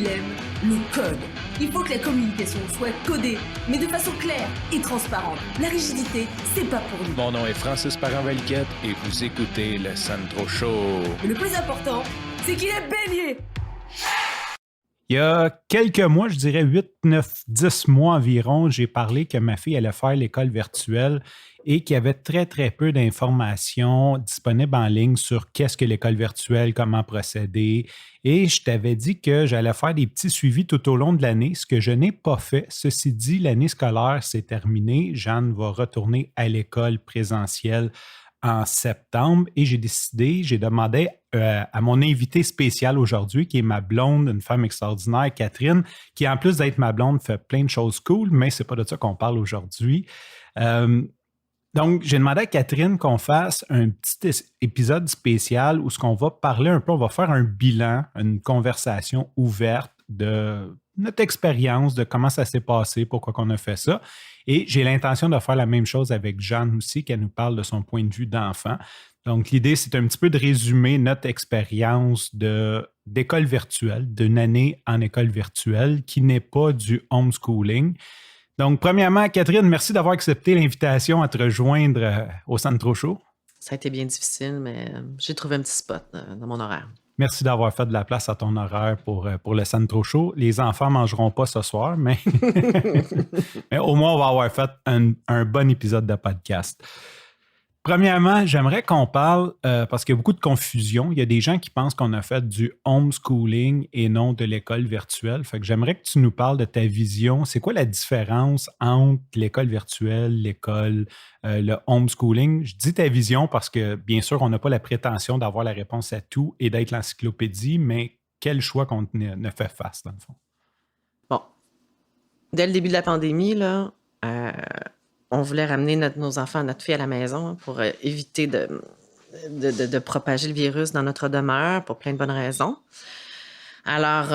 il aime le code. Il faut que la communication soit codée, mais de façon claire et transparente. La rigidité, c'est pas pour nous. Mon nom est Francis Parent-Valquette et vous écoutez le Sandro Show. Mais le plus important, c'est qu'il est bélier. Il y a quelques mois, je dirais 8, 9, 10 mois environ, j'ai parlé que ma fille allait faire l'école virtuelle et qu'il y avait très, très peu d'informations disponibles en ligne sur qu'est-ce que l'école virtuelle, comment procéder. Et je t'avais dit que j'allais faire des petits suivis tout au long de l'année, ce que je n'ai pas fait. Ceci dit, l'année scolaire s'est terminée. Jeanne va retourner à l'école présentielle en septembre et j'ai demandé à mon invité spécial aujourd'hui, qui est ma blonde, une femme extraordinaire, Catherine, qui en plus d'être ma blonde, fait plein de choses cool, mais c'est pas de ça qu'on parle aujourd'hui. Donc, j'ai demandé à Catherine qu'on fasse un petit épisode spécial où ce qu'on va parler un peu, on va faire un bilan, une conversation ouverte de notre expérience, de comment ça s'est passé, pourquoi on a fait ça. Et j'ai l'intention de faire la même chose avec Jeanne aussi, qu'elle nous parle de son point de vue d'enfant. Donc, l'idée, c'est un petit peu de résumer notre expérience d'école virtuelle, d'une année en école virtuelle qui n'est pas du homeschooling. Donc, premièrement, Catherine, merci d'avoir accepté l'invitation à te rejoindre au Sandro Show. Ça a été bien difficile, mais j'ai trouvé un petit spot dans mon horaire. Merci d'avoir fait de la place à ton horaire pour le Sandro Show. Les enfants ne mangeront pas ce soir, mais, mais au moins, on va avoir fait un bon épisode de podcast. Premièrement, j'aimerais qu'on parle, parce qu'il y a beaucoup de confusion. Il y a des gens qui pensent qu'on a fait du homeschooling et non de l'école virtuelle. Fait que j'aimerais que tu nous parles de ta vision. C'est quoi la différence entre l'école virtuelle, l'école, le homeschooling? Je dis ta vision parce que, bien sûr, on n'a pas la prétention d'avoir la réponse à tout et d'être l'encyclopédie, mais quel choix qu'on ne fait face, dans le fond? Bon. Dès le début de la pandémie, là, on voulait ramener notre fille à la maison pour éviter de propager le virus dans notre demeure pour plein de bonnes raisons. Alors,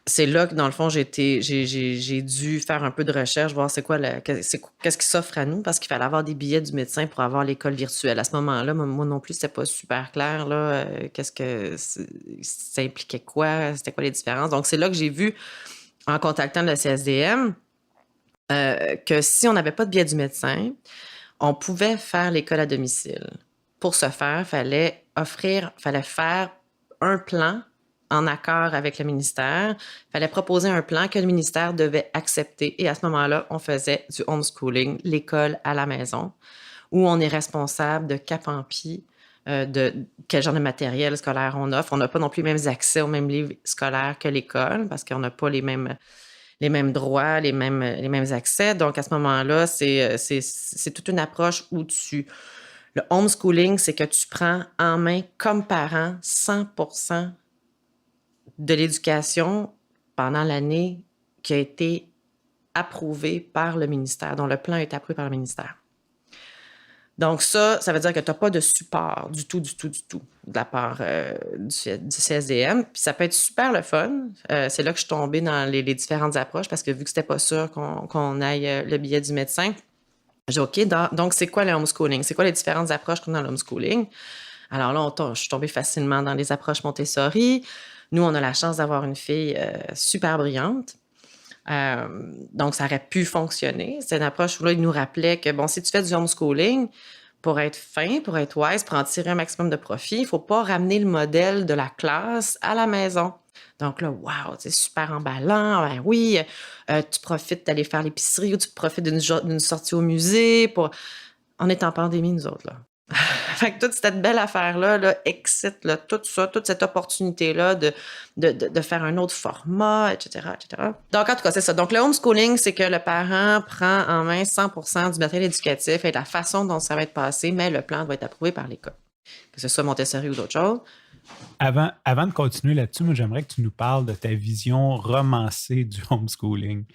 c'est là que, dans le fond, j'ai dû faire un peu de recherche, voir qu'est-ce qui s'offre à nous, parce qu'il fallait avoir des billets du médecin pour avoir l'école virtuelle. À ce moment-là, moi non plus, c'était pas super clair, là, qu'est-ce que ça impliquait quoi, c'était quoi les différences. Donc, c'est là que j'ai vu, en contactant le CSDM, que si on n'avait pas de billet du médecin, on pouvait faire l'école à domicile. Pour ce faire, fallait faire un plan en accord avec le ministère. Il fallait proposer un plan que le ministère devait accepter. Et à ce moment-là, on faisait du homeschooling, l'école à la maison, où on est responsable de cap en pied de quel genre de matériel scolaire on offre. On n'a pas non plus les mêmes accès aux mêmes livres scolaires que l'école, parce qu'on n'a pas les mêmes droits, les mêmes accès. Donc, à ce moment-là, c'est toute une approche où le homeschooling, c'est que tu prends en main, comme parent, 100% de l'éducation pendant l'année qui a été approuvée par le ministère, dont le plan a été approuvé par le ministère. Donc ça veut dire que tu n'as pas de support du tout de la part du CSDM. Puis ça peut être super le fun. C'est là que je suis tombée dans les différentes approches parce que vu que c'était pas sûr qu'on aille le billet du médecin, j'ai dit OK, donc c'est quoi le homeschooling? C'est quoi les différentes approches qu'on a dans l'homeschooling? Alors là, je suis tombée facilement dans les approches Montessori. Nous, on a la chance d'avoir une fille super brillante. Donc, ça aurait pu fonctionner. C'est une approche où là, il nous rappelait que, bon, si tu fais du homeschooling, pour être fin, pour être wise, pour en tirer un maximum de profit, il ne faut pas ramener le modèle de la classe à la maison. Donc là, wow, c'est super emballant. Ben oui, tu profites d'aller faire l'épicerie ou tu profites d'une sortie au musée. On est en pandémie, nous autres, là. Fait que toute cette belle affaire-là, excite là, toute cette opportunité-là de faire un autre format, etc., etc. Donc, en tout cas, c'est ça. Donc, le homeschooling, c'est que le parent prend en main 100% du matériel éducatif et de la façon dont ça va être passé, mais le plan doit être approuvé par l'école, que ce soit Montessori ou d'autres choses. Avant de continuer là-dessus, moi, j'aimerais que tu nous parles de ta vision romancée du homeschooling.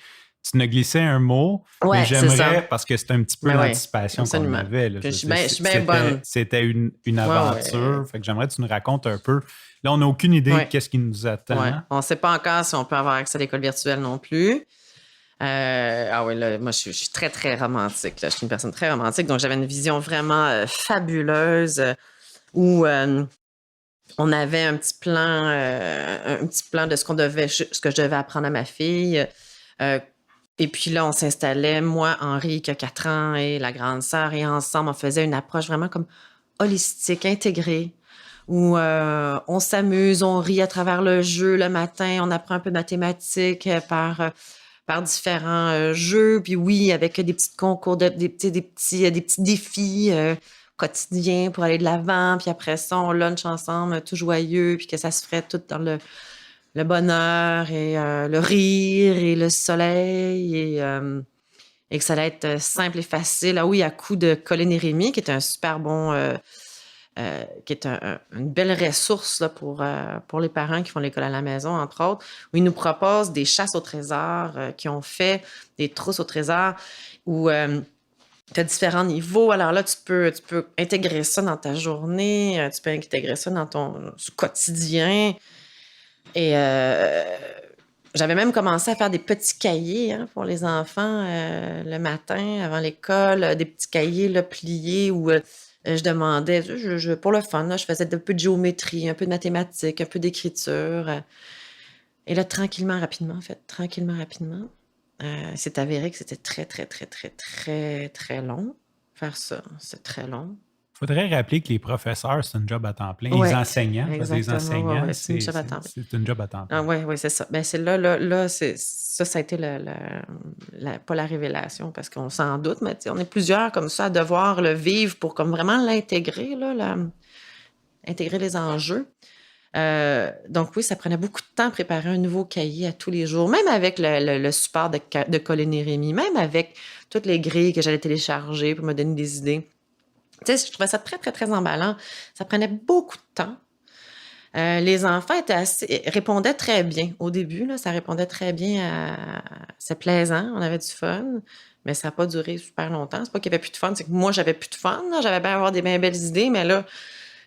Tu n'as glissé un mot, mais j'aimerais, parce que c'est un petit peu l'anticipation qu'on avait. Là. Je suis bien bonne. C'était une aventure. Fait que j'aimerais que tu nous racontes un peu. Là, on n'a aucune idée de qu'est-ce qui nous attend. Ouais. On ne sait pas encore si on peut avoir accès à l'école virtuelle non plus. Là, moi, je suis très, très romantique. Là. Je suis une personne très romantique. Donc, j'avais une vision vraiment fabuleuse où On avait un petit plan de ce que je devais apprendre à ma fille. Et puis là, on s'installait, moi, Henri, qui a 4 ans, et la grande sœur, et ensemble, on faisait une approche vraiment comme holistique, intégrée, où on s'amuse, on rit à travers le jeu le matin, on apprend un peu de mathématiques par différents jeux, puis oui, avec des petits concours, des petits défis quotidiens pour aller de l'avant, puis après ça, on lunch ensemble, tout joyeux, puis que ça se ferait tout dans le bonheur et le rire et le soleil et que ça allait être simple et facile. Ah oui, à coup de Colin et Rémi, qui est un super bon, qui est une belle ressource là, pour les parents qui font l'école à la maison, entre autres, où ils nous proposent des chasses au trésor, qui ont fait des trousses au trésor, où tu as différents niveaux. Alors là, tu peux intégrer ça dans ta journée, tu peux intégrer ça dans ton quotidien. Et j'avais même commencé à faire des petits cahiers pour les enfants le matin avant l'école, des petits cahiers là, pliés où je demandais, pour le fun, là, je faisais un peu de géométrie, un peu de mathématiques, un peu d'écriture. Et là, tranquillement, rapidement, c'est avéré que c'était très, très, très, très, très, très long faire ça. C'est très long. Il faudrait rappeler que les professeurs, c'est un job à temps plein. Ouais, Les enseignants, parce que les exactement. enseignants, Ouais, c'est une job à temps plein. c'est un job à temps plein. Ah oui, c'est ça. Ben, c'est là, ça a été pas la révélation, parce qu'on s'en doute, mais on est plusieurs comme ça à devoir le vivre pour comme vraiment l'intégrer, là, intégrer les enjeux. Donc oui, ça prenait beaucoup de temps à préparer un nouveau cahier à tous les jours, même avec le support de Colin et Rémi, même avec toutes les grilles que j'allais télécharger pour me donner des idées. Tu sais, je trouvais ça très, très, très emballant. Ça prenait beaucoup de temps. Les enfants répondaient très bien au début. Là, ça répondait très bien c'est plaisant, on avait du fun, mais ça n'a pas duré super longtemps. C'est pas qu'il n'y avait plus de fun, c'est que moi, j'avais plus de fun. Là. J'avais bien avoir des bien belles idées, mais là,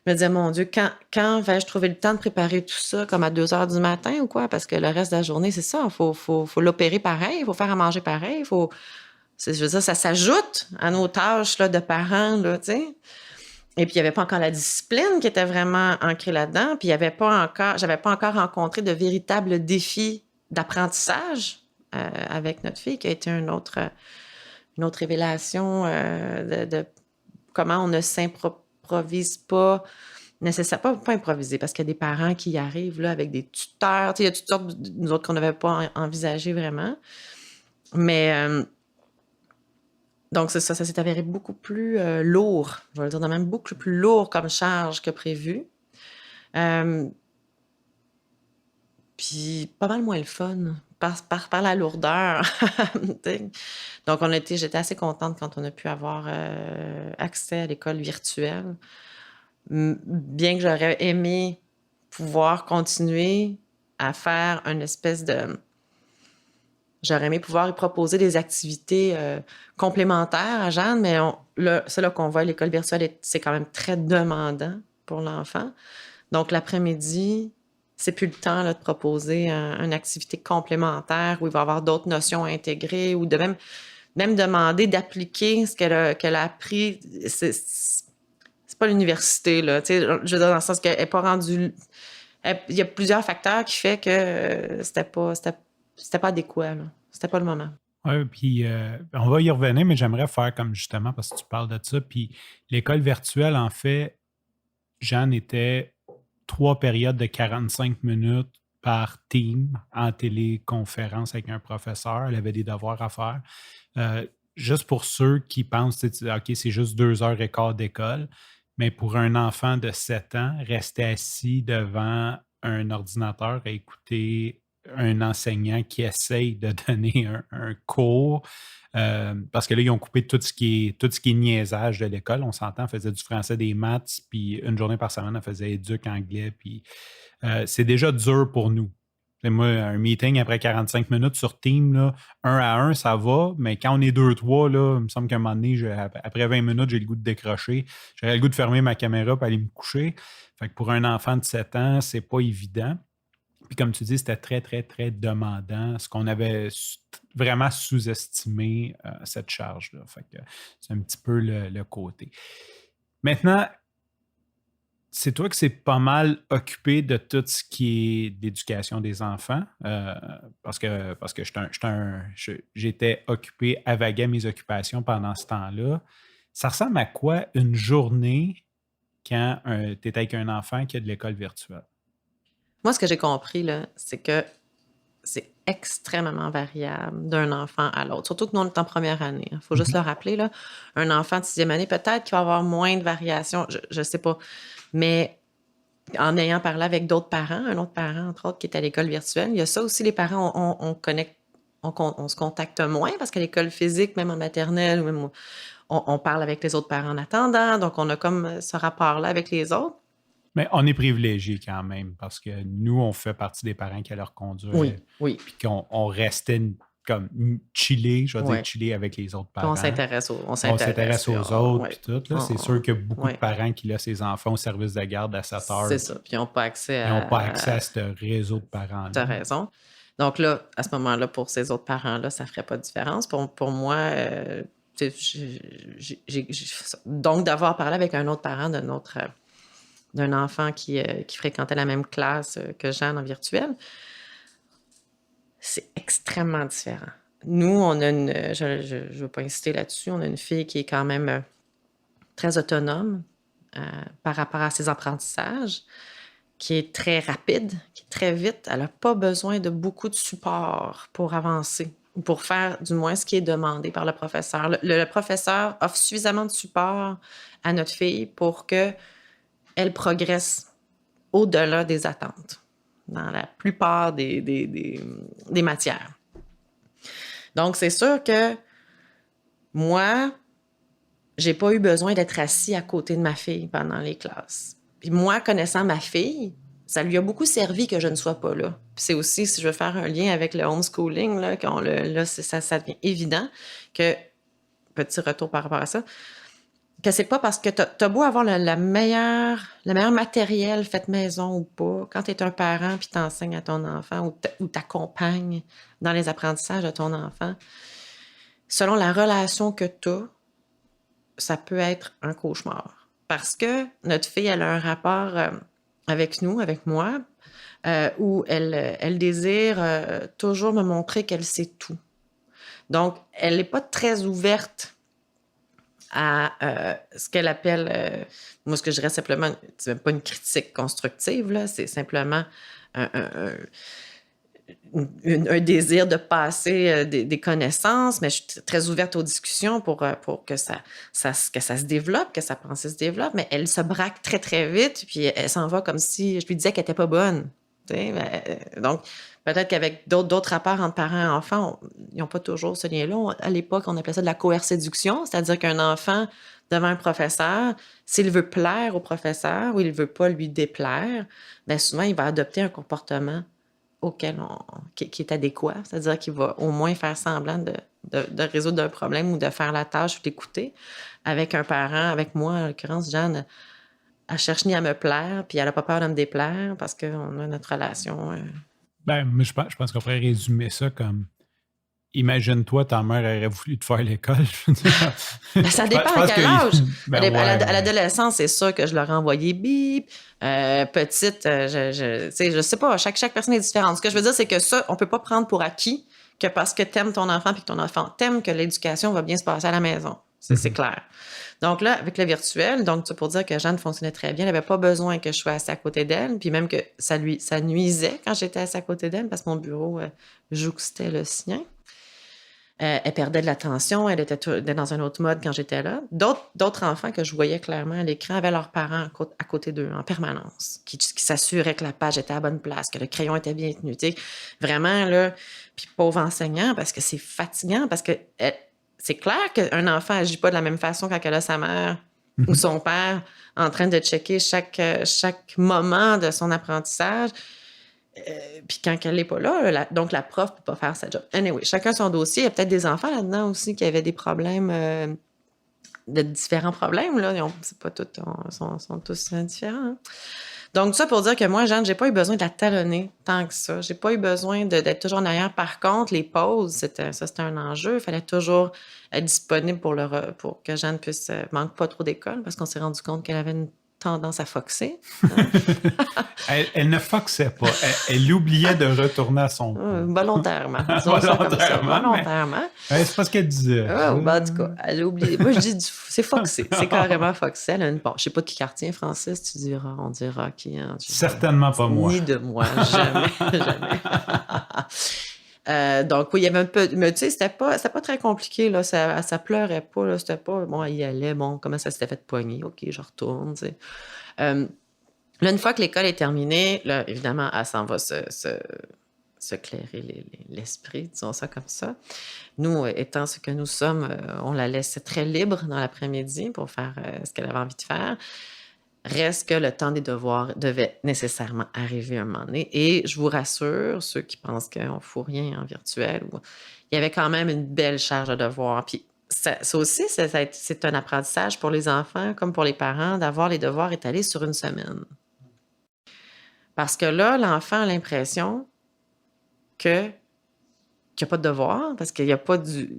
je me disais, mon Dieu, quand vais-je trouver le temps de préparer tout ça, comme à 2 heures du matin ou quoi? Parce que le reste de la journée, c'est ça. Faut l'opérer pareil, il faut faire à manger pareil, je veux dire, ça s'ajoute à nos tâches là, de parents, là, tu sais. Et puis, il n'y avait pas encore la discipline qui était vraiment ancrée là-dedans. Puis, j'avais pas encore rencontré de véritables défis d'apprentissage avec notre fille, qui a été une autre révélation de comment on ne s'improvise pas nécessairement, pas improviser, parce qu'il y a des parents qui y arrivent là, avec des tuteurs. Tu sais, il y a toutes sortes, nous autres, qu'on n'avait pas envisagé vraiment. Mais... donc, c'est ça s'est avéré beaucoup plus lourd, je vais le dire, même beaucoup plus lourd comme charge que prévu. Puis, pas mal moins le fun par la lourdeur. Donc, j'étais assez contente quand on a pu avoir accès à l'école virtuelle. Bien que j'aurais aimé pouvoir continuer à faire une espèce de... J'aurais aimé pouvoir lui proposer des activités complémentaires à Jeanne, mais c'est là qu'on voit l'école virtuelle, c'est quand même très demandant pour l'enfant. Donc, l'après-midi, c'est plus le temps là, de proposer une activité complémentaire où il va y avoir d'autres notions à intégrer ou de même demander d'appliquer ce qu'elle a appris. C'est pas l'université, là. Tu sais, je veux dire, dans le sens qu'elle n'est pas rendue... Il y a plusieurs facteurs qui fait que c'était pas adéquat, là. C'était pas le moment. Oui, puis on va y revenir, mais j'aimerais faire comme justement, parce que tu parles de ça, puis l'école virtuelle, en fait, Jeanne était 3 périodes de 45 minutes par team en téléconférence avec un professeur. Elle avait des devoirs à faire. Juste pour ceux qui pensent, OK, c'est juste 2 heures et quart d'école, mais pour un enfant de 7 ans, rester assis devant un ordinateur à écouter un enseignant qui essaye de donner un cours, parce que là, ils ont coupé tout ce qui est niaisage de l'école. On s'entend, on faisait du français, des maths, puis une journée par semaine, on faisait éduc anglais, puis c'est déjà dur pour nous. Et moi, un meeting après 45 minutes sur Teams, là, 1 à 1, ça va, mais quand on est 2-3, là, il me semble qu'à un moment donné, après 20 minutes, j'ai le goût de décrocher. J'aurais le goût de fermer ma caméra et aller me coucher. Fait que pour un enfant de 7 ans, c'est pas évident. Puis comme tu dis, c'était très, très, très demandant. Ce qu'on avait vraiment sous-estimé, cette charge-là. Fait que c'est un petit peu le côté. Maintenant, c'est toi qui s'est pas mal occupé de tout ce qui est d'éducation des enfants, parce que j'étais occupé à vaguer mes occupations pendant ce temps-là. Ça ressemble à quoi une journée quand tu es avec un enfant qui a de l'école virtuelle? Moi, ce que j'ai compris, là, c'est que c'est extrêmement variable d'un enfant à l'autre. Surtout que nous, on est en première année. Il faut juste le rappeler, là. Un enfant de 6e année, peut-être qu'il va avoir moins de variations, je ne sais pas. Mais en ayant parlé avec d'autres parents, un autre parent, entre autres, qui est à l'école virtuelle, il y a ça aussi, les parents, on se contacte moins parce qu'à l'école physique, même en maternelle, même on parle avec les autres parents en attendant. Donc, on a comme ce rapport-là avec les autres. Mais on est privilégiés quand même parce que nous, on fait partie des parents qui allaient reconduire. Oui. Puis qu'on restait comme chillé, je veux Ouais. dire chillé avec les autres Puis parents. on s'intéresse aux autres, ouais. puis tout. Là, c'est sûr qu'il y a beaucoup de parents qui laissent ses enfants au service de garde à 7 heures. C'est ça. Puis ils n'ont pas accès Ils n'ont pas accès à ce réseau de parents-là. Tu as raison. Donc là, à ce moment-là, pour ces autres parents-là, ça ne ferait pas de différence. Pour moi, donc d'avoir parlé avec un autre parent d'un enfant qui fréquentait la même classe que Jeanne en virtuel, c'est extrêmement différent. Nous, on a je ne veux pas insister là-dessus, on a une fille qui est quand même très autonome par rapport à ses apprentissages, qui est très rapide, qui est très vite. Elle n'a pas besoin de beaucoup de support pour avancer, ou pour faire du moins ce qui est demandé par le professeur. Le professeur offre suffisamment de support à notre fille pour qu'elle progresse au-delà des attentes dans la plupart des matières. Donc, c'est sûr que moi, j'ai pas eu besoin d'être assis à côté de ma fille pendant les classes. Puis moi, connaissant ma fille, ça lui a beaucoup servi que je ne sois pas là. Puis c'est aussi, si je veux faire un lien avec le homeschooling, là, ça devient évident que, petit retour par rapport à ça, que c'est pas parce que t'as beau avoir le meilleur matériel fait maison ou pas, quand tu es un parent puis t'enseignes à ton enfant ou t'accompagnes dans les apprentissages de ton enfant, selon la relation que t'as, ça peut être un cauchemar. Parce que notre fille, elle a un rapport avec nous, avec moi, où elle désire toujours me montrer qu'elle sait tout. Donc, elle n'est pas très ouverte à ce qu'elle appelle, moi, ce que je dirais simplement, c'est même pas une critique constructive, là, c'est simplement un désir de passer des connaissances, mais je suis très ouverte aux discussions pour que ça se développe, que sa pensée se développe, mais elle se braque très, très vite, puis elle s'en va comme si je lui disais qu'elle n'était pas bonne. Donc, peut-être qu'avec d'autres rapports entre parents et enfants, ils n'ont pas toujours ce lien-là. À l'époque, on appelait ça de la coercéduction, c'est-à-dire qu'un enfant, devant un professeur, s'il veut plaire au professeur ou il ne veut pas lui déplaire, bien souvent, il va adopter un comportement qui est adéquat, c'est-à-dire qu'il va au moins faire semblant de résoudre un problème ou de faire la tâche ou d'écouter. Avec un parent, avec moi, en l'occurrence, Jeanne, elle cherche ni à me plaire, puis elle n'a pas peur de me déplaire parce qu'on a notre relation. Mais je pense qu'on pourrait résumer ça comme imagine-toi, ta mère aurait voulu te faire l'école. Ça dépend à quel âge. À l'adolescence, c'est sûr que je leur ai envoyé bip. Petite, je sais pas, chaque personne est différente. Ce que je veux dire, c'est que ça, on peut pas prendre pour acquis que parce que t'aimes ton enfant puis que ton enfant t'aime, que l'éducation va bien se passer à la maison. C'est clair. Donc là, avec le virtuel, donc pour dire que Jeanne fonctionnait très bien, elle n'avait pas besoin que je sois assise à côté d'elle, puis même que ça nuisait quand j'étais assise à côté d'elle parce que mon bureau jouxtait le sien. Elle perdait de l'attention, elle était dans un autre mode quand j'étais là. D'autres enfants que je voyais clairement à l'écran avaient leurs parents à côté d'eux en permanence, qui s'assuraient que la page était à la bonne place, que le crayon était bien tenu. Vraiment, là, puis pauvre enseignant, parce que c'est fatigant, parce que c'est clair qu'un enfant n'agit pas de la même façon quand elle a sa mère ou son père en train de checker chaque moment de son apprentissage. Puis quand elle n'est pas là, donc la prof ne peut pas faire sa job. Anyway, chacun son dossier. Il y a peut-être des enfants là-dedans aussi qui avaient des problèmes, de différents problèmes. Là. C'est pas tous, sont tous différents. Hein? Donc, ça pour dire que moi, Jeanne, j'ai pas eu besoin de la talonner tant que ça. J'ai pas eu besoin d'être toujours en arrière. Par contre, les pauses, c'était un enjeu. Il fallait toujours être disponible pour que Jeanne manque pas trop d'école parce qu'on s'est rendu compte qu'elle avait tendance à foxer. Hein? Elle ne foxait pas. Elle oubliait de retourner à son poste. Volontairement. Disons ça comme ça. Volontairement. C'est pas ce qu'elle disait. En tout cas, elle a oublié. Moi, je dis, c'est foxé. C'est carrément foxé. Elle a une... Bon, je sais pas de qui quartier, Francis, tu diras. On dira qui. Hein, certainement pas moi. Ni de moi. Jamais. Donc, oui, il y avait un peu... Mais tu sais, c'était pas très compliqué, là. Ça pleurait pas, là. C'était pas... Bon, elle y allait. Bon, comment ça s'était fait poigner? OK, je retourne, tu sais. Là, une fois que l'école est terminée, là, évidemment, elle s'en va se clairer l'esprit, disons ça comme ça. Nous, étant ce que nous sommes, on la laissait très libre dans l'après-midi pour faire ce qu'elle avait envie de faire. Reste que le temps des devoirs devait nécessairement arriver un moment donné. Et je vous rassure, ceux qui pensent qu'on ne fout rien en virtuel, il y avait quand même une belle charge de devoirs. Puis ça aussi, c'est un apprentissage pour les enfants comme pour les parents d'avoir les devoirs étalés sur une semaine. Parce que là, l'enfant a l'impression qu'il n'y a pas de devoir, parce qu'il n'y a pas du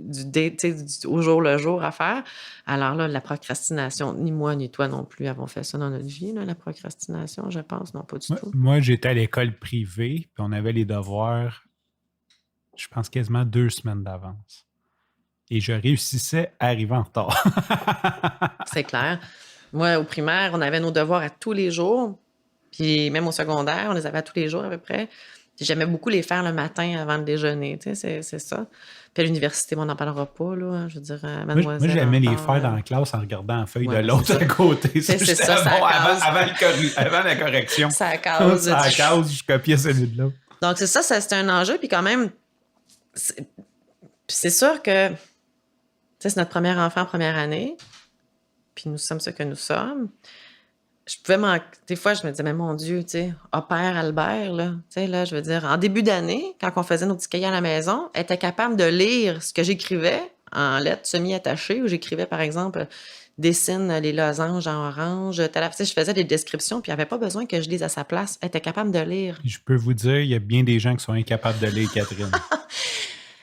au jour le jour à faire. Alors là, la procrastination, ni moi ni toi non plus avons fait ça dans notre vie, là, la procrastination, je pense, non, pas du tout. Moi, j'étais à l'école privée, puis on avait les devoirs, je pense, quasiment 2 semaines d'avance. Et je réussissais à arriver en retard. C'est clair. Moi, au primaire, on avait nos devoirs à tous les jours, puis même au secondaire, on les avait à tous les jours à peu près. J'aimais beaucoup les faire le matin avant le déjeuner, tu sais, c'est ça. Puis à l'université, on n'en parlera pas, là, je veux dire, mademoiselle. Moi, j'aimais les faire dans la classe en regardant la feuille de l'autre à côté. C'est ça, avant la correction. Ça cause. Je copiais celui de l'autre. Donc, c'est ça, c'était un enjeu, puis quand même, c'est sûr que, tu sais, c'est notre premier enfant en première année, puis nous sommes ce que nous sommes. Je pouvais des fois, je me disais, mais mon Dieu, tu sais, Père Albert, là, tu sais, là, je veux dire, en début d'année, quand on faisait nos petits cahiers à la maison, elle était capable de lire ce que j'écrivais en lettres semi-attachées, où j'écrivais, par exemple, dessine les losanges en orange, tu sais, je faisais des descriptions, puis il n'y avait pas besoin que je lise à sa place. Elle était capable de lire. Je peux vous dire, il y a bien des gens qui sont incapables de lire, Catherine.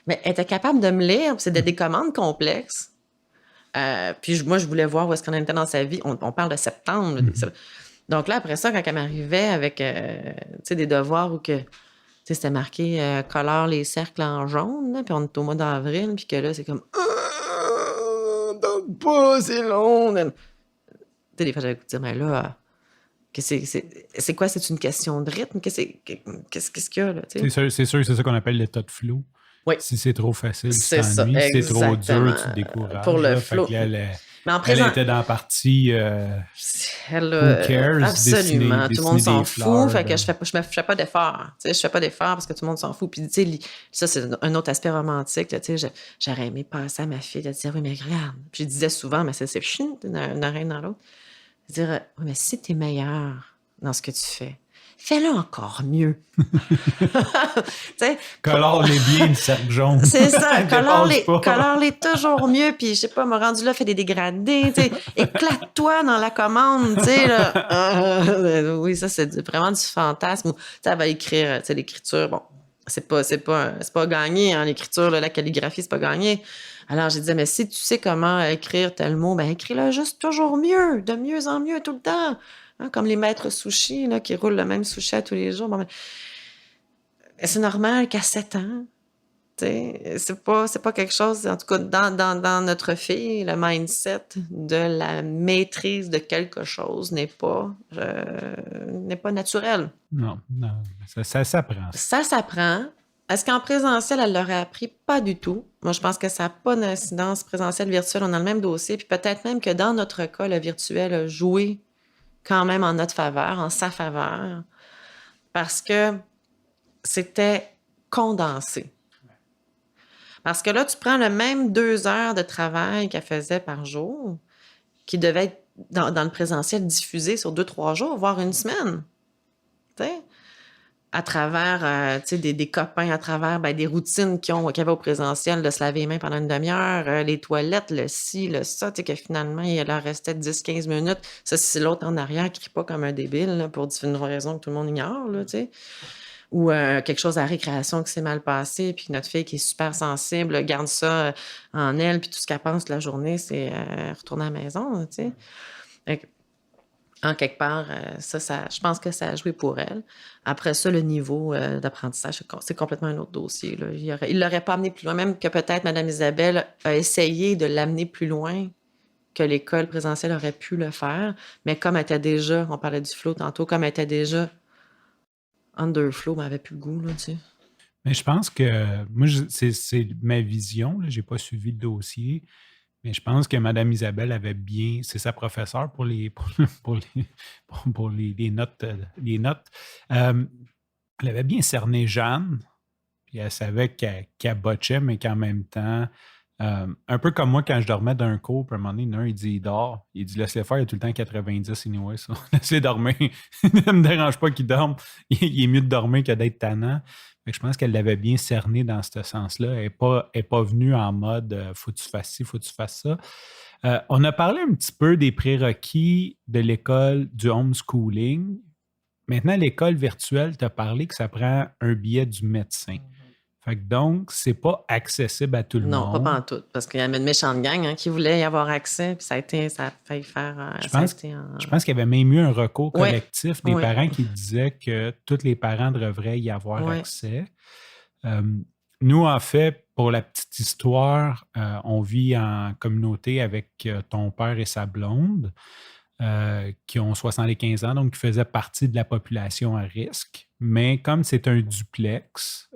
Mais elle était capable de me lire, puis c'est des commandes complexes. Puis moi, je voulais voir où est-ce qu'on était dans sa vie. On parle de septembre. Donc là, après ça, quand elle m'arrivait avec des devoirs où que c'était marqué colore les cercles en jaune, là, puis on est au mois d'avril, puis que là, c'est comme pas, c'est long. Des fois, j'avais goûté de dire, mais là, c'est quoi? C'est une question de rythme? Qu'est-ce qu'il y a là? C'est sûr que c'est ça qu'on appelle l'état de flou. Oui. Si c'est trop facile, tu c'est t'ennuies. Ça, si c'est trop dur, tu te décourages. Pour le flow. Elle était dans la partie who cares? Absolument. Tout le monde s'en fout. Fleurs, fait que je fais pas d'effort. Je fais pas d'effort parce que tout le monde s'en fout. Puis, tu sais, ça, c'est un autre aspect romantique. Tu sais, j'aurais aimé passer à ma fille de dire, oui, mais regarde. Puis, je disais souvent, mais c'est d'une oreille dans l'autre. Dire, oui, mais si t'es meilleur dans ce que tu fais, fais-le encore mieux. Colore-les bien, le cercle jaune. C'est ça, colore-les toujours mieux, puis je sais pas, m'a rendu là, fais des dégradés, éclate-toi dans la commande, tu sais, là. Oui, ça, c'est vraiment du fantasme. Tu elle va écrire, tu sais, l'écriture, bon, c'est pas gagné, hein, l'écriture, là, la calligraphie, c'est pas gagné. Alors, j'ai dit, mais si tu sais comment écrire tel mot, ben écris-le juste toujours mieux, de mieux en mieux tout le temps. Hein, comme les maîtres sushis là, qui roulent le même sushi à tous les jours. Bon, c'est normal qu'à 7 ans, c'est pas quelque chose, en tout cas dans notre fille, le mindset de la maîtrise de quelque chose n'est pas naturel. Non, ça s'apprend. Ça s'apprend. Est-ce qu'en présentiel, elle l'aurait appris? Pas du tout. Moi, je pense que ça n'a pas d'incidence présentielle, virtuelle. On a le même dossier. Puis peut-être même que dans notre cas, le virtuel a joué quand même en notre faveur, en sa faveur, parce que c'était condensé. Parce que là, tu prends le même 2 heures de travail qu'elle faisait par jour, qui devait être dans le présentiel diffusé sur 2-3 jours, voire une semaine. Tu sais? À travers des copains, à travers des routines qu'il y avait au présentiel, de se laver les mains pendant une demi-heure, les toilettes, le ci, le ça, que finalement, il leur restait 10-15 minutes. Ça, c'est l'autre en arrière qui crie pas comme un débile là, pour une raison que tout le monde ignore. Là, ou quelque chose à la récréation qui s'est mal passé, puis notre fille qui est super sensible garde ça en elle, puis tout ce qu'elle pense la journée, c'est retourner à la maison. En quelque part, je pense que ça a joué pour elle. Après ça, le niveau d'apprentissage, c'est complètement un autre dossier, là. Il l'aurait pas amené plus loin, même que peut-être Mme Isabelle a essayé de l'amener plus loin que l'école présentielle aurait pu le faire. Mais comme elle était déjà, on parlait du flow tantôt, comme elle était déjà underflow, elle n'avait plus le goût, là, tu sais. Mais je pense que moi, c'est ma vision. Je n'ai pas suivi le dossier, mais je pense que Mme Isabelle avait bien. C'est sa professeure pour les, pour les notes. Les notes. Elle avait bien cerné Jeanne, puis elle savait qu'elle botchait, mais qu'en même temps, un peu comme moi quand je dormais d'un cours, puis à un moment donné, il dit il dort. Il dit laisse-le faire, il a tout le temps 90 anyway, ça. Laisse-le dormir. Ne me dérange pas qu'il dorme. Il est mieux de dormir que d'être tannant. Fait que je pense qu'elle l'avait bien cerné dans ce sens-là. Elle n'est pas venue en mode faut que tu fasses ci, faut que tu fasses ça. On a parlé un petit peu des prérequis de l'école du homeschooling. Maintenant, l'école virtuelle t'a parlé que ça prend un billet du médecin. Fait que donc, c'est pas accessible à tout le monde. Non, pas pantoute, parce qu'il y avait une méchante gang qui voulait y avoir accès, puis ça a failli faire... Je pense qu'il y avait même eu un recours collectif des parents qui disaient que tous les parents devraient y avoir accès. Nous, en fait, pour la petite histoire, on vit en communauté avec ton père et sa blonde, qui ont 75 ans, donc qui faisaient partie de la population à risque. Mais comme c'est un duplex,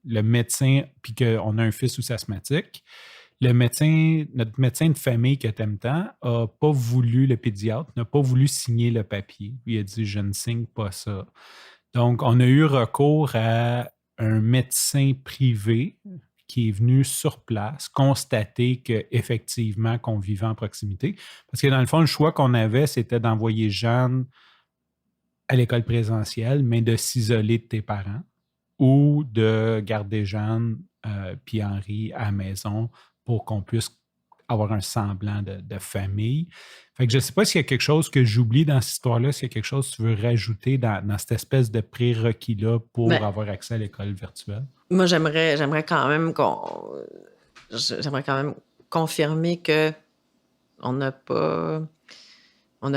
le médecin, puis qu'on a un fils aussi asthmatique, notre médecin de famille que tu aimes tant n'a pas voulu, le pédiatre, n'a pas voulu signer le papier. Il a dit « je ne signe pas ça ». Donc, on a eu recours à un médecin privé qui est venu sur place constater qu'effectivement, qu'on vivait en proximité. Parce que dans le fond, le choix qu'on avait, c'était d'envoyer Jeanne à l'école présentielle, mais de s'isoler de tes parents ou de garder Jeanne puis Henri à la maison pour qu'on puisse avoir un semblant de famille. Fait que je ne sais pas s'il y a quelque chose que j'oublie dans cette histoire-là, s'il y a quelque chose que tu veux rajouter dans cette espèce de prérequis-là pour avoir accès à l'école virtuelle. Moi, j'aimerais quand même confirmer que on n'a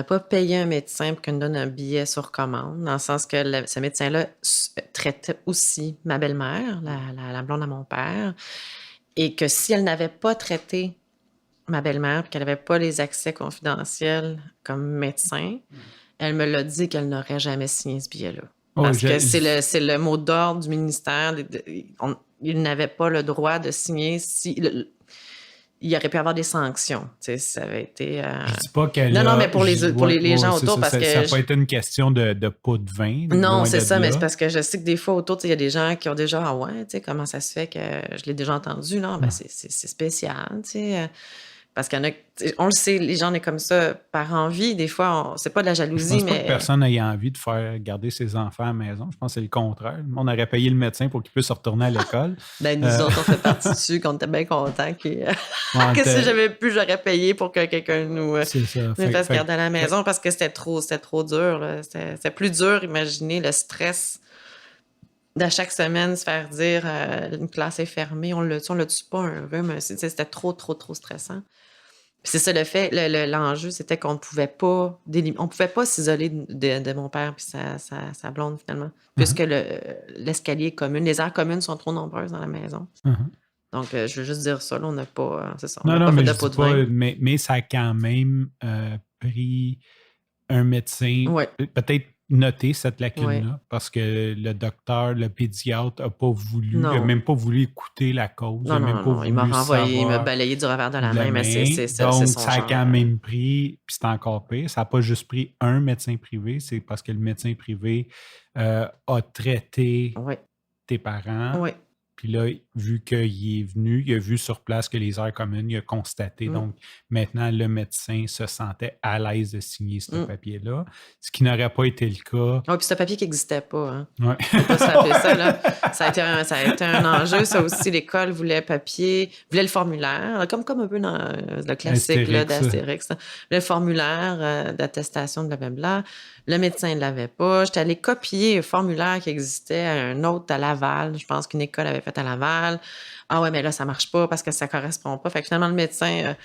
pas payé un médecin pour qu'il nous donne un billet sur commande, dans le sens que ce médecin-là traitait aussi ma belle-mère, la blonde à mon père, et que si elle n'avait pas traité ma belle-mère et qu'elle n'avait pas les accès confidentiels comme médecin, elle me l'a dit qu'elle n'aurait jamais signé ce billet-là. Parce que c'est le mot d'ordre du ministère. Il n'avait pas le droit de signer il aurait pu avoir des sanctions. Tu sais, ça avait été... Je dis pas qu'elle non, mais pour les gens autour, ça, parce que... Ça n'a pas été une question de pot de vin. Non, c'est ça, mais c'est parce que je sais que des fois, autour, il y a des gens qui ont déjà... Ah ouais, tu sais, comment ça se fait que je l'ai déjà entendu? Non, ben c'est spécial, tu sais... Parce qu'il y en a, on le sait, les gens, on est comme ça par envie. Des fois, c'est pas de la jalousie, je pense pas que personne n'ait envie de faire garder ses enfants à la maison. Je pense que c'est le contraire. On aurait payé le médecin pour qu'il puisse retourner à l'école. Ben, nous autres, on fait partie dessus, qu'on était bien contents que si j'avais pu, j'aurais payé pour que quelqu'un nous fasse garder à la maison parce que c'était trop dur. Là. C'était plus dur, imaginez le stress de chaque semaine se faire dire une classe est fermée, on le tue pas un rhume. C'était trop stressant. Puis c'est ça le fait, l'enjeu, c'était qu'on ne pouvait pas s'isoler de mon père puis sa blonde, finalement, puisque l'escalier est commun. Les aires communes sont trop nombreuses dans la maison. Donc, je veux juste dire ça, là, on n'a pas... C'est ça, on n'a pas fait de pot de vin. Mais ça a quand même pris un médecin, peut-être noter cette lacune-là, parce que le docteur, le pédiatre n'a pas voulu, n'a même pas voulu écouter la cause. Non, il m'a renvoyé, il m'a balayé du revers de la main, mais c'est ça. Donc, ça a quand même pris, puis c'est encore pire, ça n'a pas juste pris un médecin privé, c'est parce que le médecin privé a traité tes parents. Oui. Puis là, vu qu'il est venu, il a vu sur place que les aires communes, il a constaté. Donc, maintenant, le médecin se sentait à l'aise de signer ce papier-là, ce qui n'aurait pas été le cas. Oui, puis c'est un papier qui n'existait pas. Hein. Ouais. On peut pas s'appeler ça, là. Ça a été un enjeu. Ça aussi, l'école voulait le formulaire, comme un peu dans le classique d'Astérix. Le formulaire d'attestation de blablabla. Le médecin ne l'avait pas. J'étais allée copier un formulaire qui existait à un autre à Laval. Je pense qu'une école avait fait à Laval. Ah ouais, mais là, ça marche pas parce que ça correspond pas. Fait que finalement, le médecin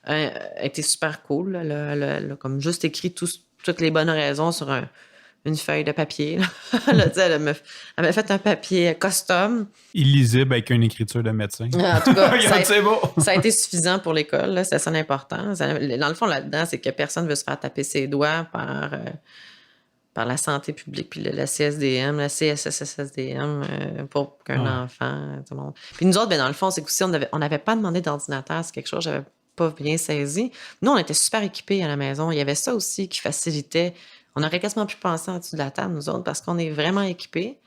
a été super cool. Là, comme juste écrit tout toutes les bonnes raisons sur une feuille de papier. Là, elle m'a fait un papier custom. Illisible avec une écriture de médecin. En tout cas, C'est beau. ça a été suffisant pour l'école. Là, c'est ça l'important. Dans le fond, là-dedans, c'est que personne ne veut se faire taper ses doigts par la santé publique, puis la CSDM, la CSSSDM, pour qu'un enfant, tout le monde. Puis nous autres, dans le fond, c'est qu'aussi, on n'avait pas demandé d'ordinateur, c'est quelque chose que j'avais pas bien saisi. Nous, on était super équipés à la maison. Il y avait ça aussi qui facilitait. On aurait quasiment pu penser en dessous de la table, nous autres, parce qu'on est vraiment équipés,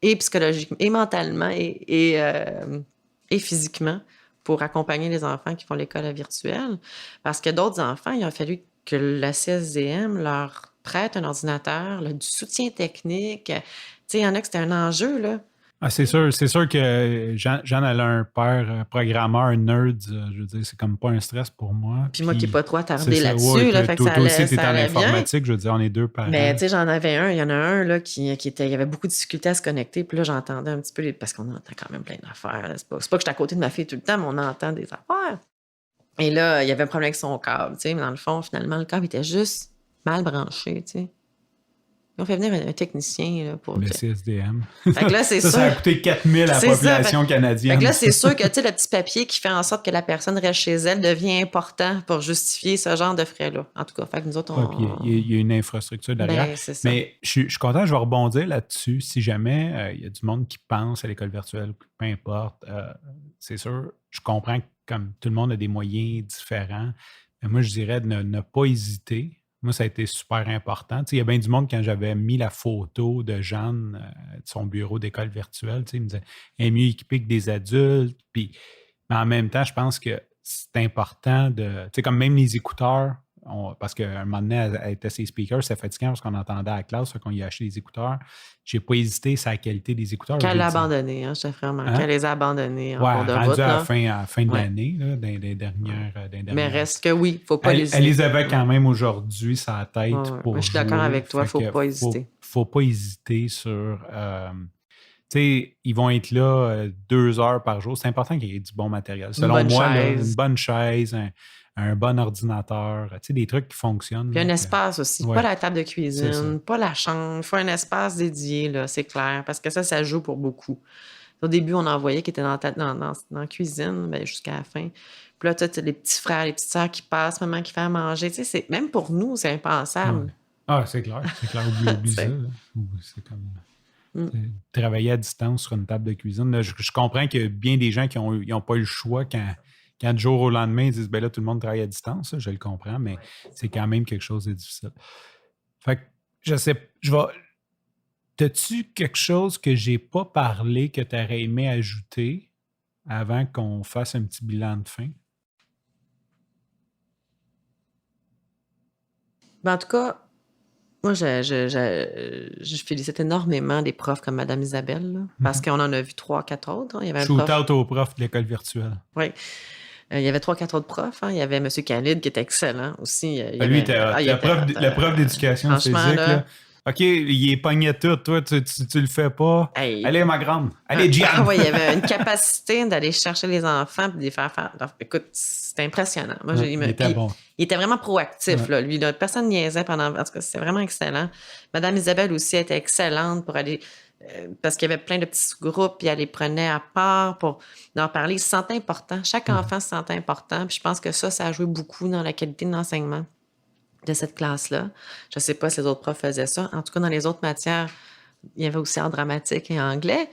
et psychologiquement, et mentalement, et physiquement, pour accompagner les enfants qui font l'école virtuelle. Parce que d'autres enfants, il a fallu que la CSDM leur prête un ordinateur, du soutien technique. Tu sais, il y en a que c'était un enjeu, là. Ah, c'est sûr que Jeanne, elle a un père programmeur, nerd, je veux dire, c'est comme pas un stress pour moi. Puis moi qui n'ai pas trop attardé là-dessus, ouais, fait que toi aussi, t'es en allait informatique, je veux dire, on est deux parents. Mais tu sais, j'en avais un, il y en a un là, qui était, il y avait beaucoup de difficultés à se connecter, puis là, j'entendais un petit peu, parce qu'on entend quand même plein d'affaires. Là. C'est pas que je suis à côté de ma fille tout le temps, mais on entend des affaires. Et là, il y avait un problème avec son câble, tu sais, mais dans le fond, finalement, le câble était juste mal branché, tu sais. On fait venir un technicien là, pour... Le CSDM. Fait que là, c'est sûr... Ça a coûté 4 000 à la population canadienne. Fait que là, c'est sûr que, tu sais, le petit papier qui fait en sorte que la personne reste chez elle devient important pour justifier ce genre de frais-là. En tout cas, fait que nous autres, il y a une infrastructure derrière. Ben, c'est ça. Mais je suis content, je vais rebondir là-dessus. Si jamais il y a du monde qui pense à l'école virtuelle, peu importe, c'est sûr, je comprends que comme tout le monde a des moyens différents. Mais moi, je dirais de ne pas hésiter. Moi, ça a été super important. Tu sais, il y a bien du monde, quand j'avais mis la photo de Jeanne de son bureau d'école virtuelle, tu sais, il me disait elle est mieux équipée que des adultes. Puis, mais en même temps, je pense que c'est important de. Tu sais, comme même les écouteurs, parce qu'à un moment donné, elle était ses speakers, c'était fatigant parce qu'on entendait à la classe, fait qu'on y a acheté des écouteurs. J'ai pas hésité sur la qualité des écouteurs. Qu'elle l'a abandonné, je te ferai remarquer. Elle les a abandonnés en cours de route. Rendu à la fin de l'année, là, dans les dernières. Mais reste que oui, il ne faut pas hésiter. Elle les avait quand même aujourd'hui sur la tête pour moi, je suis d'accord avec toi, il ne faut pas hésiter. Faut pas hésiter sur... tu sais, ils vont être là 2 heures par jour. C'est important qu'il y ait du bon matériel. Selon moi, là, une bonne chaise, un bon ordinateur, tu sais, des trucs qui fonctionnent. Puis un espace aussi, pas la table de cuisine, pas la chambre. Il faut un espace dédié, là, c'est clair, parce que ça joue pour beaucoup. Au début, on en voyait qui étaient dans la cuisine jusqu'à la fin. Puis là, tu as les petits frères, les petites sœurs qui passent, maman qui fait à manger. Tu sais, même pour nous, c'est impensable. Ah, c'est clair. Oublie ça. C'est comme... Travailler à distance sur une table de cuisine. Là, je comprends qu'il y a bien des gens qui n'ont pas eu le choix quand du jour au lendemain, ils disent, ben là, tout le monde travaille à distance. Ça, je le comprends, mais c'est quand même quelque chose de difficile. Fait que, je sais, t'as-tu quelque chose que j'ai pas parlé que tu aurais aimé ajouter avant qu'on fasse un petit bilan de fin? Ben, en tout cas, moi, je félicite énormément des profs comme Mme Isabelle, là, parce qu'on en a vu 3-4 autres. Hein. Il y avait Shoot-out aux profs de l'école virtuelle. Oui. Il y avait 3-4 autres profs. Hein. Il y avait M. Khalid qui était excellent aussi. Lui, le prof d'éducation physique. Là, OK, il est pogné tout. Toi, tu le fais pas. Hey. Allez, ma grande. Allez, Gian. Oui, il y avait une capacité d'aller chercher les enfants et de les faire faire. Alors, écoute, c'était impressionnant. Moi, il était bon. Il était vraiment proactif. Là. Lui, là, personne ne niaisait pendant. En tout cas, c'était vraiment excellent. Mme Isabelle aussi était excellente pour aller. Parce qu'il y avait plein de petits sous-groupes, puis elle les prenait à part pour en parler. Ils se sentaient importants. Chaque enfant se sentait important. Puis je pense que ça a joué beaucoup dans la qualité de l'enseignement de cette classe-là. Je ne sais pas si les autres profs faisaient ça. En tout cas, dans les autres matières, il y avait aussi en dramatique et en anglais.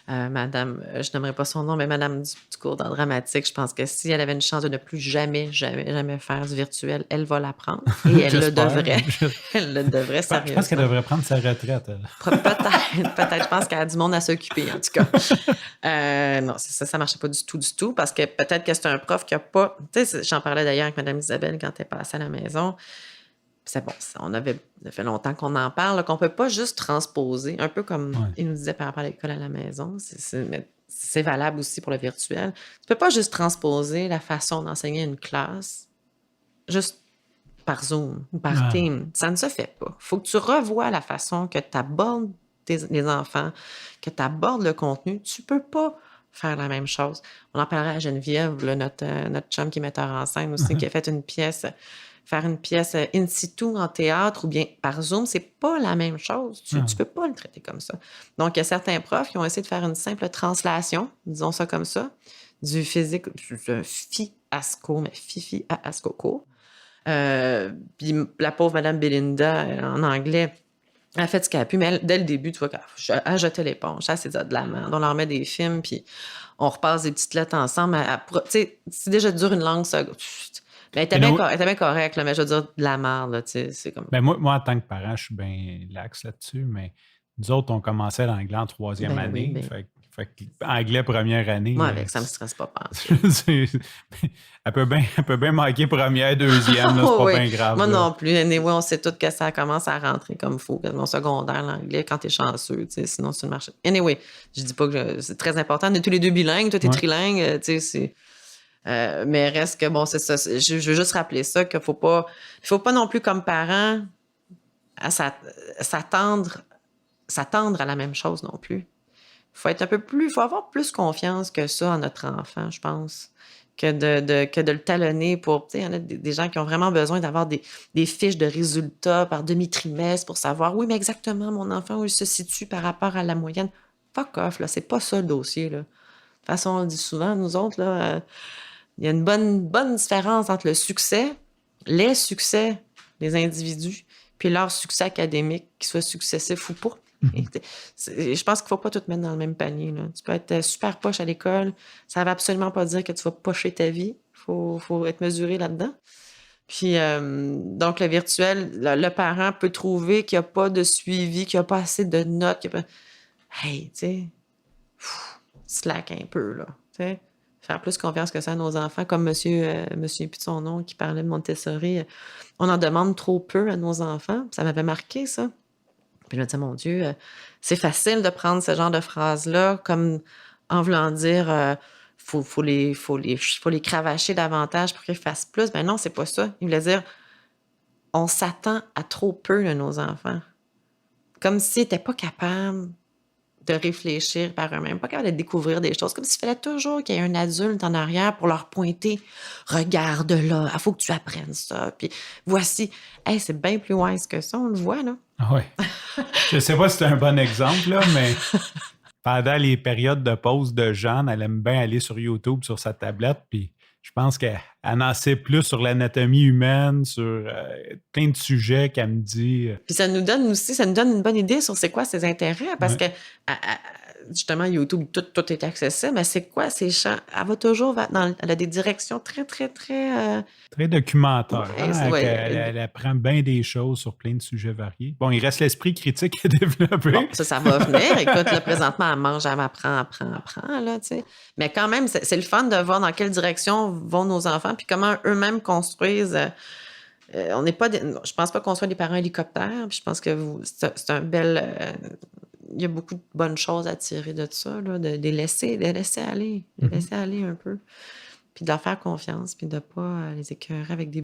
Madame, je n'aimerais pas son nom, mais Madame du cours d'art dramatique, je pense que si elle avait une chance de ne plus jamais faire du virtuel, elle va l'apprendre. Et elle le devrait. Elle le devrait, sérieusement. Je pense qu'elle devrait prendre sa retraite. Peut-être. Je pense qu'elle a du monde à s'occuper, en tout cas. Non, ça ne marchait pas du tout, parce que peut-être que c'est un prof qui n'a pas... Tu sais, j'en parlais d'ailleurs avec Mme Isabelle quand elle passait à la maison. C'est bon, ça fait longtemps qu'on en parle, qu'on ne peut pas juste transposer, un peu comme il nous disait par rapport à l'école à la maison, c'est valable aussi pour le virtuel. Tu ne peux pas juste transposer la façon d'enseigner une classe juste par Zoom ou par Teams. Ça ne se fait pas. Il faut que tu revoies la façon que tu abordes les enfants, que tu abordes le contenu. Tu ne peux pas faire la même chose. On en parlait à Geneviève, là, notre chum qui est metteur en scène aussi, qui a fait une pièce faire une pièce in situ en théâtre ou bien par Zoom, c'est pas la même chose. Tu peux pas le traiter comme ça. Donc, il y a certains profs qui ont essayé de faire une simple translation, disons ça comme ça, du physique, un fiasco, mais fifi à ascoco. Puis la pauvre Madame Belinda, en anglais, elle a fait ce qu'elle a pu, mais elle, dès le début, tu vois, elle jetait l'éponge. Elle s'est dit de la merde. On leur met des films, puis on repasse des petites lettres ensemble. Tu sais, c'est déjà dur une langue, ça. Mais elle était bien correcte, là, mais je veux dire, de la merde, là, tu sais, c'est comme... Ben moi, en tant que parent, je suis bien lax là-dessus, mais nous autres, on commençait l'anglais en 3e année. Oui, Fait que anglais première année. Moi, avec ça me stresse pas. Elle peut bien manquer première, deuxième, là, c'est pas bien grave. Moi là. non plus. Anyway, on sait tous que ça commence à rentrer comme il faut. Mon secondaire, l'anglais, quand t'es chanceux, tu sais, sinon c'est une marche. Anyway, je dis pas que c'est très important. On est tous les deux bilingues, toi t'es trilingue, tu sais, c'est... mais reste que, bon, c'est ça. Je veux juste rappeler ça, qu'il faut pas non plus, comme parent, à s'attendre à la même chose non plus. Faut avoir plus confiance que ça en notre enfant, je pense, que de le talonner pour, tu sais, il y en a des gens qui ont vraiment besoin d'avoir des fiches de résultats par demi-trimestre pour savoir, oui, mais exactement, mon enfant, où il se situe par rapport à la moyenne. Fuck off, là, c'est pas ça le dossier, là. De toute façon, on le dit souvent, nous autres, là, il y a une bonne différence entre les succès des individus, puis leur succès académique, qu'il soit successif ou pas. Je pense qu'il ne faut pas tout mettre dans le même panier. Là. Tu peux être super poche à l'école. Ça ne veut absolument pas dire que tu vas pocher ta vie. Il faut être mesuré là-dedans. Puis, donc, le virtuel, le parent peut trouver qu'il n'y a pas de suivi, qu'il n'y a pas assez de notes. Hey, tu sais, slack un peu, là. Tu sais, faire plus confiance que ça à nos enfants. Comme monsieur puis son nom qui parlait de Montessori, on en demande trop peu à nos enfants. Ça m'avait marqué, ça. Puis je me disais, mon Dieu, c'est facile de prendre ce genre de phrases-là comme en voulant dire faut les cravacher davantage pour qu'ils fassent plus. Ben non, c'est pas ça. Il voulait dire on s'attend à trop peu de nos enfants. Comme s'ils n'étaient pas capables de réfléchir par eux-mêmes, pas capables de découvrir des choses. Comme s'il fallait toujours qu'il y ait un adulte en arrière pour leur pointer. Regarde là, il faut que tu apprennes ça. Puis voici. Hey, c'est bien plus wise que ça, on le voit, là. Oui. Je sais pas si c'est un bon exemple, là, mais pendant les périodes de pause de Jeanne, elle aime bien aller sur YouTube, sur sa tablette, puis je pense qu'elle en sait plus sur l'anatomie humaine, sur plein de sujets qu'elle me dit. Puis ça nous donne une bonne idée sur c'est quoi ses intérêts, parce que justement, YouTube, tout est accessible, mais c'est quoi ces champs? Elle va toujours elle a des directions très, très, très... Très documentaire. Elle apprend bien des choses sur plein de sujets variés. Bon, il reste l'esprit critique à développer. Bon, ça va venir. Écoute, là, présentement, elle mange, elle apprend, là, tu sais. Mais quand même, c'est le fun de voir dans quelle direction vont nos enfants, puis comment eux-mêmes construisent... on n'est pas... je pense pas qu'on soit des parents hélicoptères, puis je pense que c'est un bel... il y a beaucoup de bonnes choses à tirer de ça, là, de les laisser aller, laisser aller un peu, puis de leur faire confiance, puis de ne pas les écœurer avec des